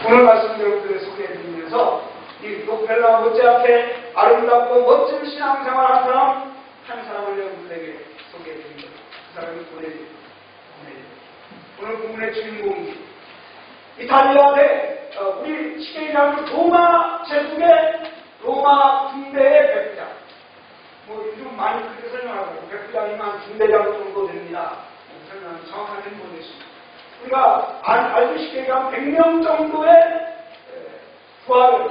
오늘 말씀 여러분들에 소개해드리면서 이 록펠러 못지않게 아름답고 멋진 신앙생활 한 사람을 여러분들에게 소개해드립니다. 그 사람이 고넬료. 오늘 본문의 주인공이 이탈리아의 우리 시계라는 로마 제국의 로마 군대의 백부장. 요즘 많이 그렇게 설명하고 백부장이면 중대장 정도 됩니다. 설명은 정확하게는 모르겠습니다. 우리가 알고 쉽게 얘기하면 100명 정도의 부하를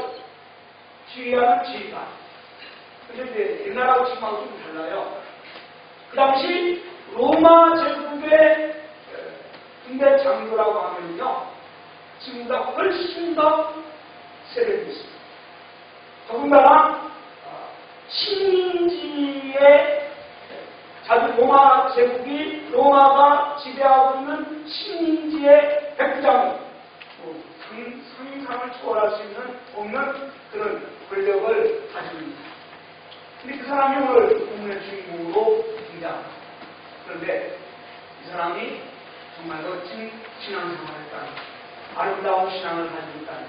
지휘하는 지휘관. 근데 이제 옛날하고 지금하고 좀 달라요. 그 당시 로마 제국의 군대 장교라고 하면요, 지금보다 훨씬 더 세력이 있습니다. 더군다나 식민지의 자주 로마 제국이 로마가 지배하고 있는 식민지의 백부장이 상상을 초월할 수 없는 그런 권력을 가지고 있습니다. 근데 그 사람이 오늘 본문의 주인공으로 등장합니다. 그런데 이 사람이 정말 멋진 신앙생활을 했다는, 아름다운 신앙을 가지고 있다는,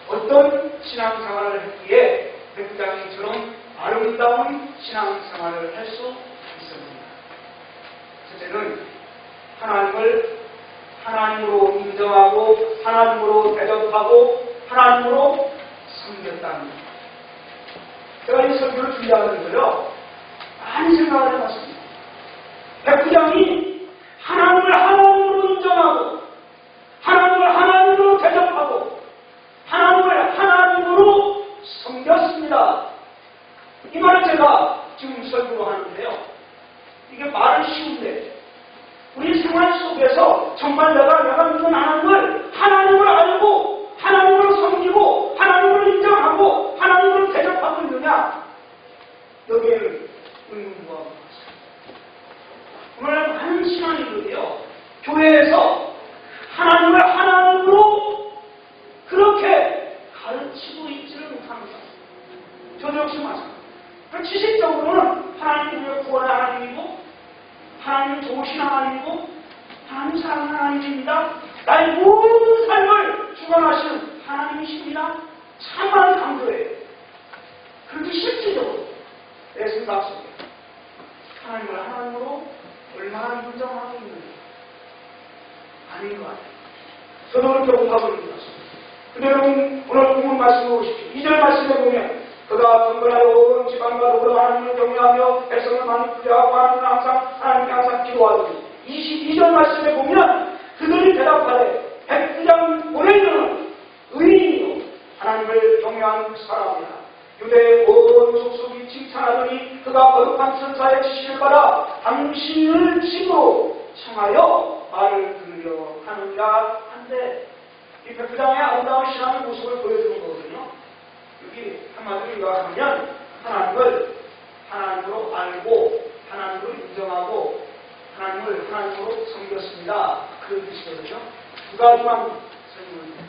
어떤 신앙생활을 했기에 백부장님처럼 아름다운 신앙생활을 할 수 있었습니다. 첫째는 하나님을 하나님으로 인정하고 하나님으로 대접하고 하나님으로 섬겼다는 것. 제가 이 설교를 준비하면서요, 많이 생각을 해봤습니다. 백부장이 하나님을 하나님으로 인정하고 하나님을 하나님으로 대접하고 하나님을 하나님으로 섬겼습니다. 이 말을 제가 지금 설교로 하는데요, 이게 말은 쉬운데 우리 생활 속에서 정말 내가 믿는 하나님을 알고 하나님을 섬기고 하나님을 인정하고 하나님을 대접하고 있느냐, 여기에는 의문부하고 있습니다. 오늘 많은 신앙인들이요, 교회에서 하나님을 하나님으로 그렇게 가르치고 있지를 못합니다. 저도 역시 마찬가지입니다. 지식적으로는 하나님이 우리의 구원의 하나님이고 하나님이 좋으신 하나님이고 하나님 사랑하는 하나님입니다. 나의 모든 삶을 주관하시는 하나님이십니다. 참만 강조해요. 그런데 실질적으로 내 생각 속에 하나님을 하나님으로 얼마나 인정하고 있는지 아닌 것 같아요. 저도 그렇게 공감을 드렸습니다. 근데 여러분, 오늘 본문 말씀을 보십시오. 2절 말씀에 보면 그가 분분하여 온 지방과 도로 하나님을 경외하며 백성을 많이 부여하고 하나님께 항상 기도하더니 22절 말씀에 보면 그들이 대답하되 백부장 고넬료는 의인이요 하나님을 경외하는 사람이라. 유대의 온 족속이 칭찬하더니 그가 거룩한 천사의 지시를 받아 당신을 집으로 청하여 말을 들으려 하느니라 한데, 이 백부장의 아름다운 신앙의 모습을 보여주는 거거든요. 여기 한마디로 요약하면 하나님을 하나님으로 알고 하나님으로 인정하고 하나님을 하나님으로 섬겼습니다. 그런 뜻이거든요. 두 가지만 설명합니다.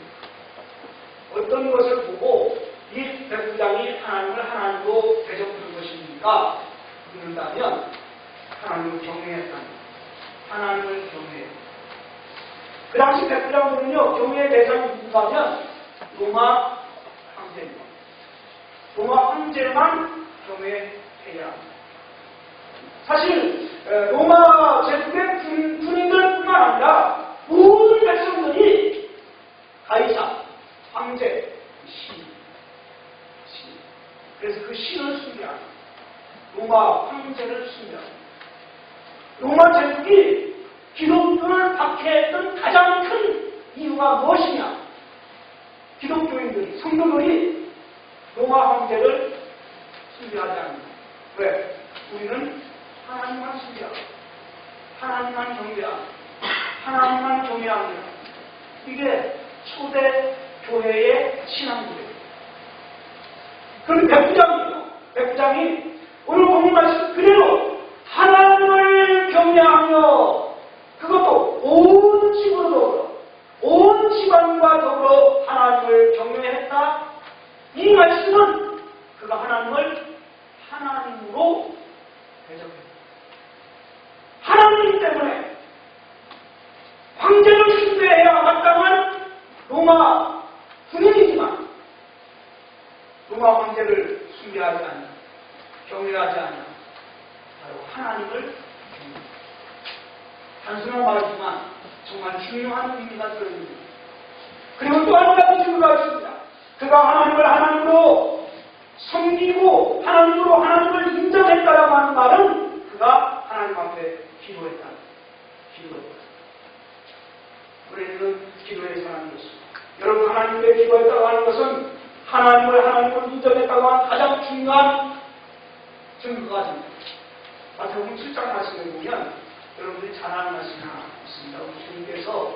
어떤 것을 보고 이 백부장이 하나님을 하나님으로 대접하는 것입니까? 묻는다면 하나님을 경외했다는 것. 하나님을 경외해요. 그 당시 백부장들은요, 경외의 대상이 누구냐면 로마 황제입니다. 로마 황제만 경외해야 합니다. 사실 로마 제국의 군인들뿐만 아니라 모든 백성들이 가이사, 황제, 신. 그래서 그 신을 숭배합니다. 로마 황제를 숭배합니다. 로마 제국이 기독교를 박해했던 가장 큰 이유가 무엇이냐? 기독교인들이, 성도들이 로마 황제를 숭배하지 않는다. 왜? 우리는 하나님만 숭배하고 하나님만 경배하고 하나님만 경외합니다. 이게 초대 교회의 신앙구조예요. 그런데 백부장이 오늘 본문 말씀 그대로 하나님을 경외하며 그것도 온 집으로 더불어 온 집안과 더불어 하나님을 경외했다. 이 말씀은 그가 하나님을 하나님으로 대접했다. 하나님 때문에 황제를 숭배해야 마땅한 로마 군인이지만 로마 황제를 숭배하지 않는, 경외하지 않는 바로 하나님을 경외합니다. 단순한 말이지만 정말 중요한 의미가 들어있습니다. 그리고 또 한 가지 증거가 있습니다. 그가 하나님을 하나님으로 섬기고 하나님을 인정했다라고 하는 말은 그가 하나님 앞에 기도했다. 우리는 기도의 사람인 것입니다. 여러분, 하나님께 기도했다고 하는 것은 하나님을 인정했다고 하는 가장 중요한 증거가 됩니다. 마태복음 7장 말씀에 보면 여러분들이 잘 아는 말씀이 하나 있습니다. 우리 주님께서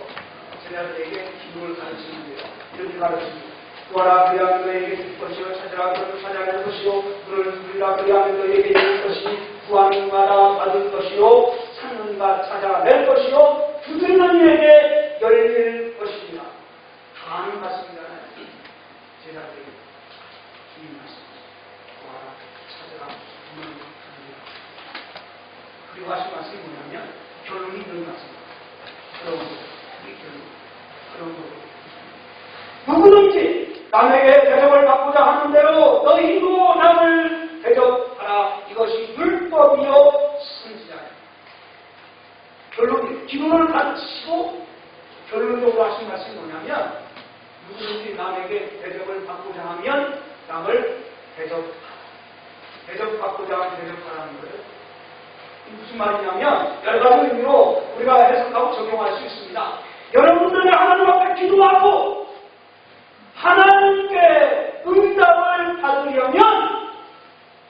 제자들에게 기도를 가르치는데요. 이렇게 가르칩니다. 구하라 그리하면 너에게 줄 것이요, 찾으라 그러면 찾아낼 것이요, 문을 두드리라 그리하면 너에게 열릴 것이니 구하는 마다 받을 것이요, 찾는 바 찾아낼 것이요, 두드리는 이에게 열릴 것입니다. 다 아는 말씀이잖아요. 제자들에게 주님 말씀. 구하라, 찾으라, 문을 두드리라. 그리고 하신 말씀이 뭐냐면 결론이 있는 말씀입니다. 그런 거. 누구든지 남에게 대접을 받고자 하는 대로 너희도 남을 대접하라. 이것이 율법이요 선지자예요. 결론이 기도를 가르치고 결론적으로 하신 말씀이 뭐냐면 누구든지 남에게 대접을 받고자 하면 남을 대접하라. 대접받고자 하면 대접하라는 거예요. 무슨 말이냐면 여러 가지 의미로 우리가 해석하고 적용할 수 있습니다. 여러분들이 하나님 앞에 기도하고 하나님께 응답을 받으려면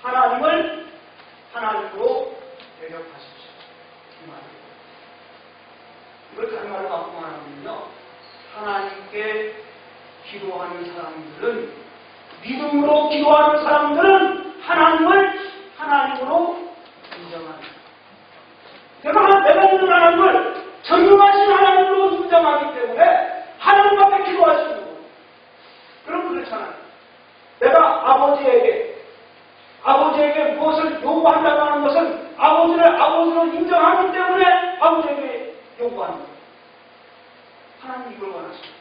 하나님을 하나님으로 대접하십시오. 이 말이에요. 이걸 다른 말로 바꾸고 말하면요, 하나님께 기도하는 사람들은, 믿음으로 기도하는 사람들은 하나님을 하나님으로 인정합니다. 내가 믿는 하나님을 전능하신 하나님으로 인정하기 때문에 하나님 앞에 기도할 수 있는 거예요. 그럼 그렇잖아요. 내가 아버지에게 무엇을 요구한다고 하는 것은 아버지를 아버지로 인정하기 때문에 아버지에게 요구하는 거예요. 하나님 이걸 원하십니다.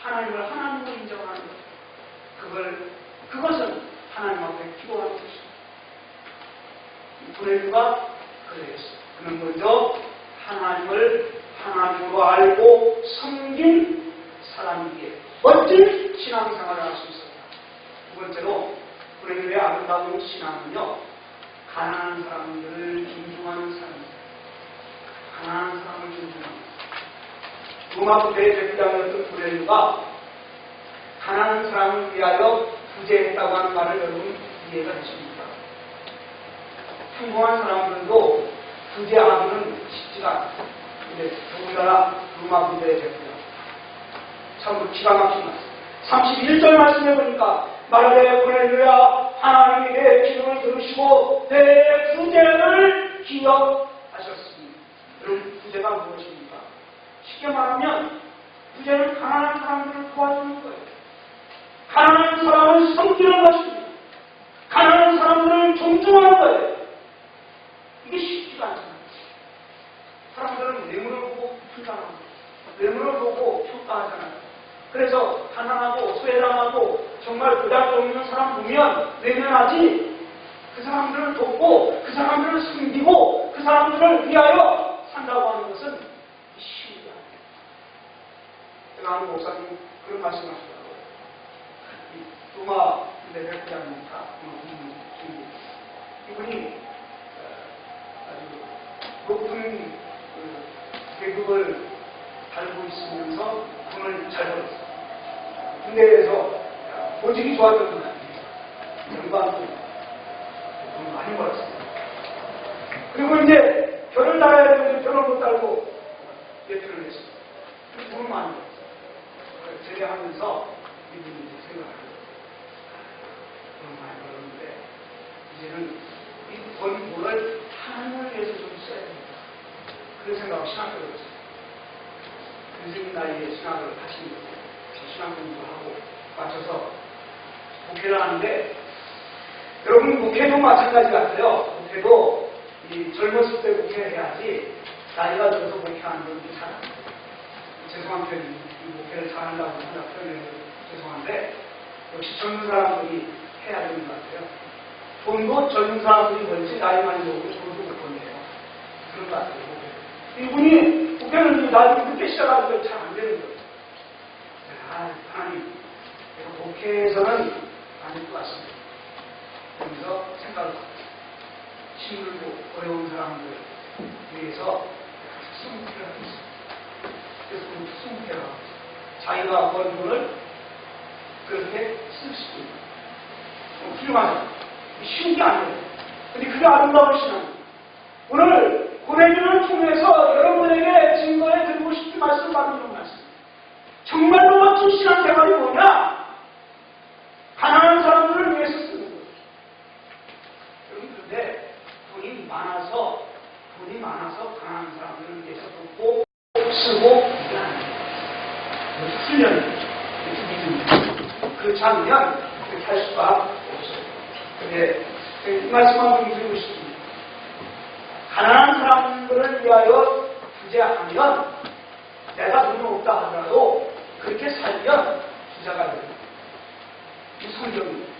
하나님을 하나님으로 인정하는 것. 그것은 하나님 앞에 기도하는 것입니다. 브레드가 그랬어요. 그는 먼저 하나님을 하나님으로 알고 섬긴 사람이기에 멋진 신앙생활을 할 수 있었다. 두 번째로 브레드의 아름다운 신앙은요, 가난한 사람들을 존중하는 사람입니다. 가난한 사람을 존중합니다. 로마 부대의 대표장이었던 브레드가 가난한 사람을 위하여 구제했다고 하는 말을 여러분 이해가 되십니까? 평범한 사람들도 구제하기는 쉽지가 않습니다. 근데 더군다나 로마 부대의 대표장. 참 기가 막힌 말씀. 31절 말씀해 보니까 말하되 고넬료야, 하나님이 내 기도를 들으시고 내 구제를 기억하셨습니다. 여러분, 구제가 무엇입니까? 쉽게 말하면 구제는 가난한 사람들을 도와주는 거예요. 가난한 사람을 섬기는 것입니다. 가난한 사람들을 존중하는 거예요. 이게 쉽지가 않잖아요. 사람들은 뇌물을 보고 판단하고 뇌물을 보고 평가하잖아요. 그래서 가난하고 소외당하고 정말 부담없는 사람 보면 외면하지, 그 사람들을 돕고 그 사람들을 섬기고 그 사람들을 위하여 산다고 하는 것은 쉬운 게 아니에요. 제가 아는 목사님 그런 말씀하시더라고요. 로마 대표장입니다. 이분이 아주 높은 계급을 달고 있으면서 돈을 잘 벌었어요. 군대에서 보직이 좋았던 분 아니에요. 연방도 돈을 많이 벌었어요. 그리고 이제 결을 달아야 되는데 결을 못 달고 예표를 했어요. 돈을 많이 벌었어요. 제대하면서 이분이 이제 생각을 해요. 돈을 많이 벌었는데 이제는 이 돈을 하나님을 위해서 좀 써야 됩니다. 그런 생각을 신학교로 했어요. 인생 나이에 신학을 하신 거예요. 신학 공부하고 맞춰서 목회를 하는데, 여러분 목회도 마찬가지 같아요. 목회도 이 젊었을 때 목회를 해야지 나이가 들어서 목회하는 분들이 잘 안 돼요. 죄송한 편이 이 목회를 잘한다고 생각하면 죄송한데 역시 젊은 사람들이 해야 되는 것 같아요. 돈도 젊은 사람들이 벌지 나이 많이 먹고 돈도 못 번대요. 그런 것 같아요. 이분이 목회는 나중에 늦게 시작하는 게 잘 안 되는 거예요. 하나님, 목회에서는 아닐 것 같습니다. 그래서 생각을 힘들고 어려운 사람들 위해서 특수목회를 하고 있습니다. 그래서 그 특수목회가 자기가 번 돈을 그렇게 쓸 수도 있고 훌륭하죠. 쉬운 게 아니에요. 근데 그게 아름다운 신앙. 오늘 고뇌주를 통해서 여러분에게 증거해 드리고 싶은 말씀 바로 이런 말씀. 정말로 멋진 신앙생활이 뭐냐? 가난한 사람들을 위해서 쓰는 거예요. 여러분 그런데 돈이 많아서 가난한 사람들을 위해서 꼭 쓰고 이게 아니에요. 쓰면 그렇지 않으면 그렇게 할 수가 없어요. 근데 이 말씀만 좀 드리고 싶습니다. 가난한 사람들을 위하여 부재하면 내가 돈이 없다 하더라도 그렇게 살면 부자가 됩니다. 이 성경입니다.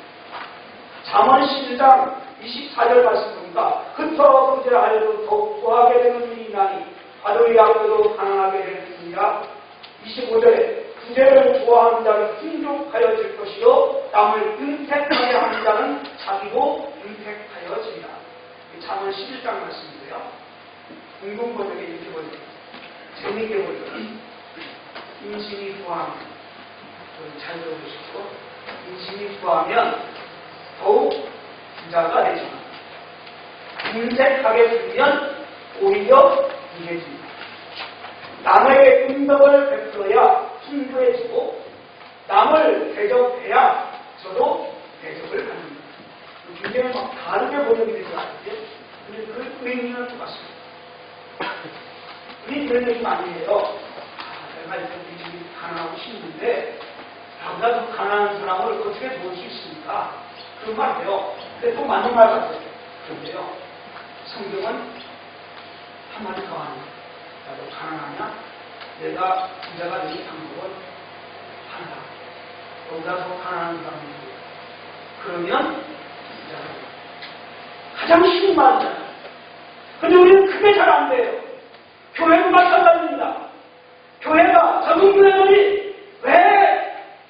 잠언 11장 24절 말씀 보니까 그토록 부재하여도 더욱 구하게 되는 일이 있나니 바로 약도도 가난하게 되느니라. 25절에 부재를 좋아하는 자는 풍족하여질 것이요 남을 윤택하게 하는 자는 자기도 윤택하여지리라. 잠언 11장 말씀인데요. 공동 번역에 이렇게 보니까 재미있게 보니까 인심이 구하면 잘 들어보시고 인심이 구하면 더욱 부자가 되지만 윤택하게 되면 오히려 부해집니다. 남에게 은덕을 베풀어야 풍부해지고 남을 대접해야 저도 대접을 받는다. 굉장히 막 다르게 번역이 되지 않는데 근데 그 의미는 똑같습니다. 우리 그런 얘기 많이 해요. 내가 이렇게 가난하고 싶은데 나보다 더 가난한 사람을 어떻게 도울 수 있습니까? 그런 말 해요. 근데 또 맞는 말 같아요. 그런데요. 성경은 한마디 더 하는 거예요. 나도 가난하냐? 내가 부자가 되는 방법은 하나다. 너보다 더 가난한 사람이 그러면 부자가 돼. 가장 쉬운 말이잖아요. 근데 우리는 그게 잘 안 돼요. 교회도 마찬가지입니다. 교회가 적은 교회들이 왜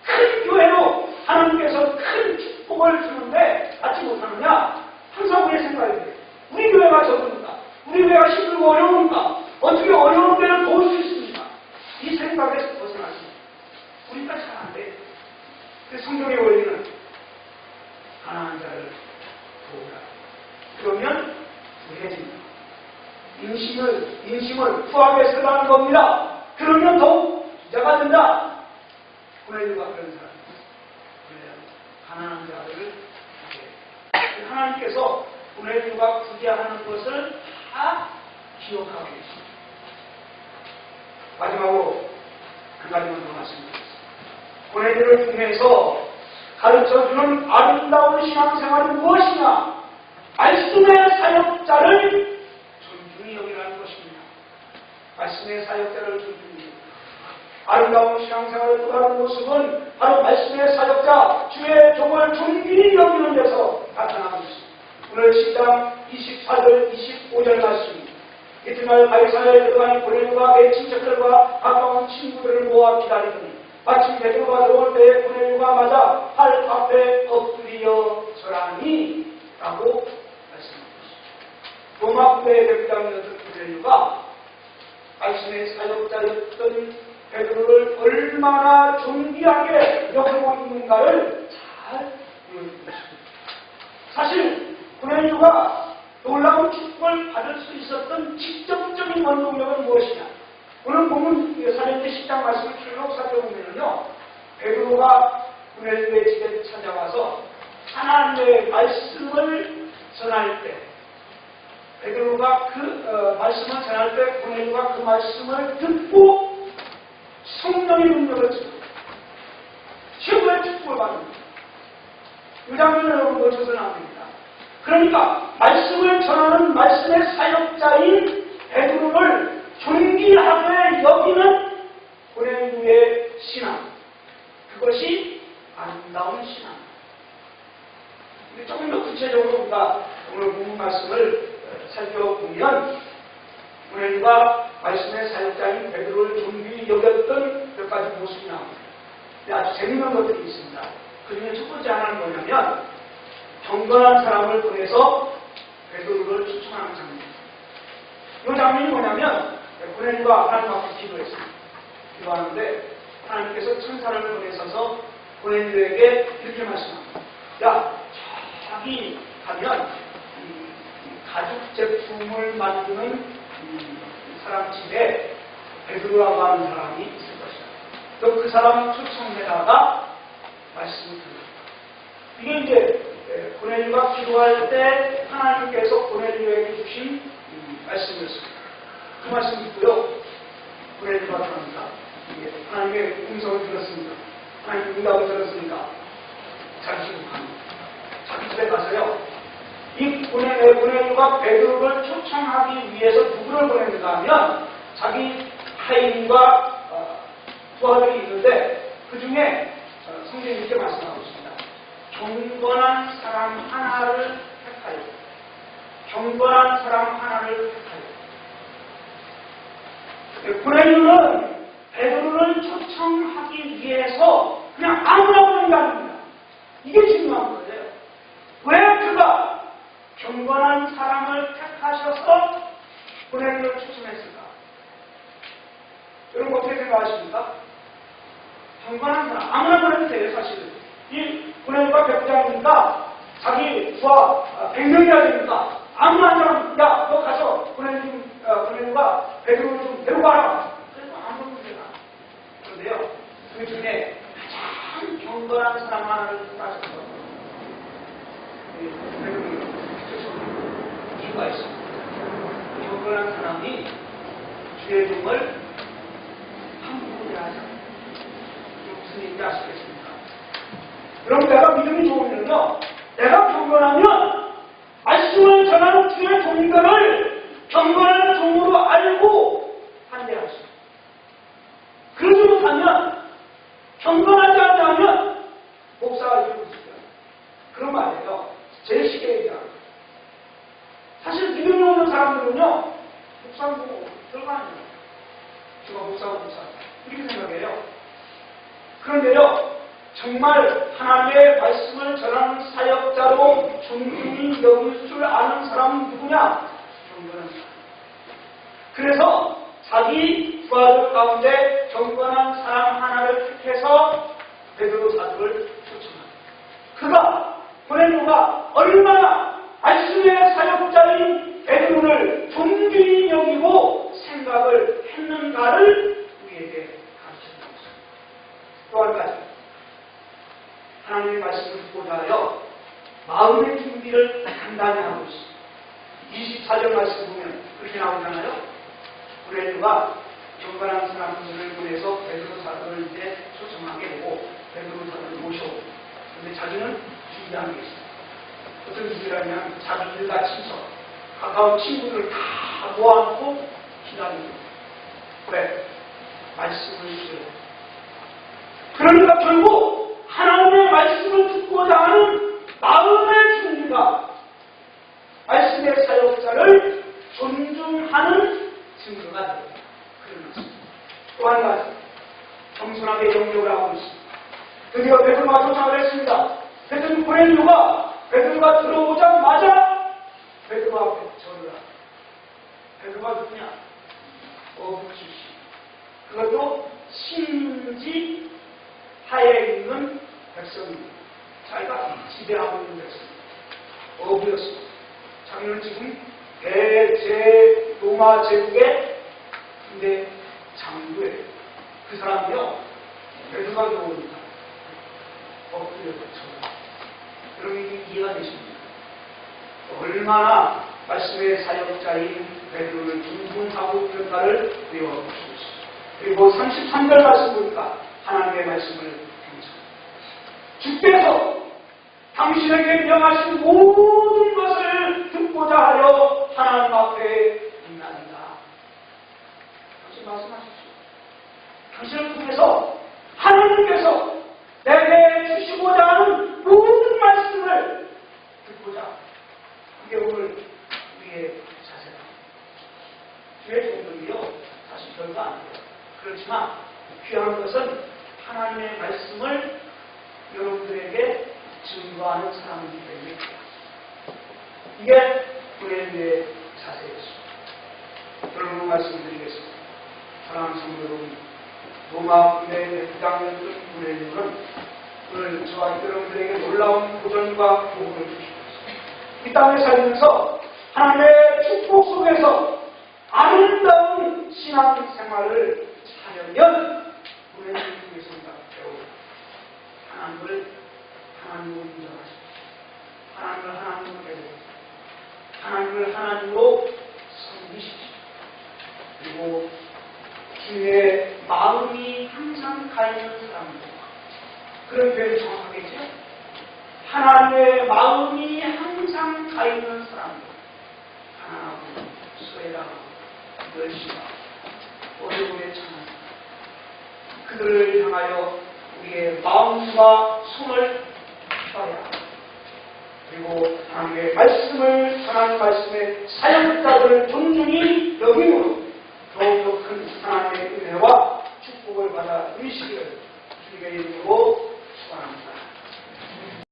큰 교회로 하나님께서 큰 축복을 주는데 받지 못하느냐? 항상 우리의 생각이 돼요. 우리 교회가 적으니까, 우리 교회가 힘들고 어려우니까 어떻게 어려운 데를 도울 수 있습니까? 이 생각에서 벗어났습니다. 우리가 잘 안 돼요. 그래서 성경의 원리는 가난한 자를 도우라. 그러면 부해집니다. 인심을 후하게 쓰라는 겁니다. 그러면 더욱 부자가 된다. 고넬료가 그런 사람입니다. 가난한 자를 부해. 하나님께서 고넬료가 부재하는 것을 다 기억하고 계십니다. 마지막으로 한 가지만 더 말씀드리겠습니다. 고넬료를 통해서 가르쳐주는 아름다운 신앙생활이 무엇이냐? 말씀의 사역자를 존중히 여기라는 것입니다. 말씀의 사역자를 존중히 여기라. 아름다운 신앙생활의 또 다른 모습은 바로 말씀의 사역자, 주의 종을 존귀히 여기는 데서 나타나고 있습니다. 오늘 10장 24절, 25절 말씀입니다. 이튿날 바리사야에 들어가니 고넬료가 내 친척들과 가까운 친구들을 모아 기다리더니 마침 베드로가 들어올 때에 고넬료가 맞아 팔 앞에 엎드려 절하니 라고 말씀하셨습니다. 로마 부대의 백장이었던 고넬료가 말씀의 사역자였던 베드로를 얼마나 존귀하게 여기고 있는가를 잘 보여주고 있습니다. 사실 고넬료가 놀라운 축복을 받을 수 있었던 직접적인 원동력은 무엇이냐? 오늘 본문 사도행전 10장 말씀을 쭉 살펴보면요, 베드로가 고넬료의 집에 찾아와서 하나님의 말씀을 전할 때, 베드로가 그 말씀을 전할 때 고넬료가 그 말씀을 듣고 성령의 능력을 주고 최고의 축복을 받습니다. 이 장면을 여러분 놓쳐서는 안 됩니다. 그러니까 말씀을 전하는 말씀의 사역자인 베드로를 존귀하게 여기는 신앙, 그것이 아름다운 신앙. 조금 더 구체적으로 우리가 오늘 본문 말씀을 살펴보면 하나님과 말씀의 사역자인 베드로를 존귀히 여겼던 몇 가지 모습이 나옵니다. 아주 재미있는 것들이 있습니다. 그 중에 첫 번째 하나는 뭐냐면 경건한 사람을 보내서 베드로를 추천하는 장면입니다. 이 장면이 뭐냐면 하나님과 하나님 앞에 기도했습니다. 기도하는데 하나님께서 천사를 보내셔서 고넬료에게 이렇게 말씀합니다. 야, 저기 가면 가죽 제품을 만드는 사람 집에 베드로라고 하는 사람이 있을 것이다. 또 그 사람 초청해다가 말씀을 드립니다. 이게 이제 고넬료가 기도할 때 하나님께서 고넬료에게 주신 말씀이었습니다. 그 말씀 듣고요, 고넬료가 들었습니다. 하나님의 음성을 들었습니다. 하나님의 응답을 들었으니까 자기 집으로 갑니다. 자기 집에 가서요, 이 고넬료가 베드로를 초청하기 위해서 누구를 보냈는가 하면 자기 하인과 두 아들이 있는데 그 중에 성경이 이렇게 말씀하고 있습니다. 경건한 사람 하나를 택하여, 경건한 사람 하나를 택하여. 고넬료는 베드로를 초청하기 위해서 그냥 아무나 보낸 게 아닙니다. 이게 중요한 거예요. 왜 그가 경건한 사람을 택하셔서 고넬료를 초청했을까? 여러분 어떻게 생각하십니까? 경건한 사람, 아무나 보내도 돼요, 사실은. 이 고넬료가 백부장이니까 자기 부하 100명이야 되니까 아무나 한 사람, 야, 너 가서 고넬료가 베드로를 좀 데려가라. 그래서 아무 문제가. 그런데요, 그 중에 가장 경건한 사람 하나를 따져서 베드로를 초청한 이유가 있습니다. 경건한 사람이 주의 종을 함부로 하지 않습니다. 무슨 얘기인지 아시겠습니까? 그럼 내가 믿음이 좋으면요, 내가 경건하면 말씀을 전하는 주의 종들을 경건한 종으로 알고 반대할 수 있습니다. 그러지 못하면, 경건하지 않으면 목사가 이루고 있어요. 그런 말이에요. 제일 쉽게 얘기합니다. 사실 믿음이 없는 사람들은요, 목사고 들어가는 거예요. 제가 목사고 목사. 이렇게 생각해요. 그런데요, 정말 하나님의 말씀을 전하는 사역자로 존중히 여길 줄 아는 사람은 누구냐? 경건한 사람. 그래서 자기 부하들 가운데 경건한 사람 하나를 택해서 베드로 사도를 초청합니다. 그가, 고넬료가 얼마나 말씀의 사역자인 베드로를 존귀히 여기고 생각을 했는가를 우리에게 가르쳐주고 있습니다. 또 한 가지, 하나님의 말씀을 듣고자 하여 마음의 준비를 단단히 하고 있습니다. 24절 말씀 보면 그렇게 나오잖아요. 고넬료가 경건한 사람들을 보내서 베드로 사도를 이제 초청하게 되고 베드로 사도를 모셔오고, 그런데 자기는 준비한 게 있습니다. 어떤 준비라면 자기 일가 친척, 가까운 친구들을 다 모아놓고 기다립니다. 왜? 말씀을 들어요. 그러니까 결국 하나님의 말씀을 듣고자 하는 마음의 준비가 말씀의 사역자를 존중하는 증거가 됩니다. 그런 것입니다. 또 한 가지, 겸손하게 영역을 하고 있습니다. 드디어 베드로가 도착을 했습니다. 그랬더니 고넬료가 베드로가 들어오자마자 베드로 앞에 절을 합니다. 베드로가 누구냐? 어부 출신. 그것도 신지 하에 있는 백성입니다. 자기가 지배하고 있는 백성입니다. 어부였습니다. 자기는 지금 로마 제국의 군대 장교예요. 그 사람이요, 베드로가 들어오니까 어부였죠. 여러분 이해가 되십니까? 얼마나 말씀의 사역자인 베드로를 존중하고 있는가를 배워보시고 있습니다. 그리고 33절 말씀 보니까 하나님의 말씀을 경청합니다. 주께서 당신에게 명하신 모든 것을 듣고자 하여 하나님 앞에 있나이다. 당신 말씀하십시오. 당신을 통해서 하나님께서 내게 주시고자 하는 모든 말씀을 듣고자. 이게 오늘 우리의 자세다. 주의 종들이요, 사실 별거 아니에요. 그렇지만 귀한 것은 하나님의 말씀을 여러분들에게 증거하는 사람이기 때문에 이게 우리의 자세였습니다. 여러분 말씀드리겠습니다. 사랑하는 성도 여러분, 로마 군대의 부장이었던 군대는 오늘 저와 여러분들에게 놀라운 도전과 복음을 주시고 이 땅에 살면서 하나님의 축복 속에서 아름다운 신앙생활을 하려면 우리는 중에서가 배우고 하나님을 인정하십시오. 하나님을 배우고 하나님을 하나님으로 섬기십시오. 그리고 주의 마음이 항상 가있는 사람입니다. 그런 표현이 정확하겠죠? 하나님의 마음이 항상 가있는 사람입니다. 하나하고 수혜라고 열심하고 어려움에 참아 그들을 향하여 우리의 마음과 손을 펴야 합니다. 그리고 하나님의 말씀을 하나님 말씀의 사역자들을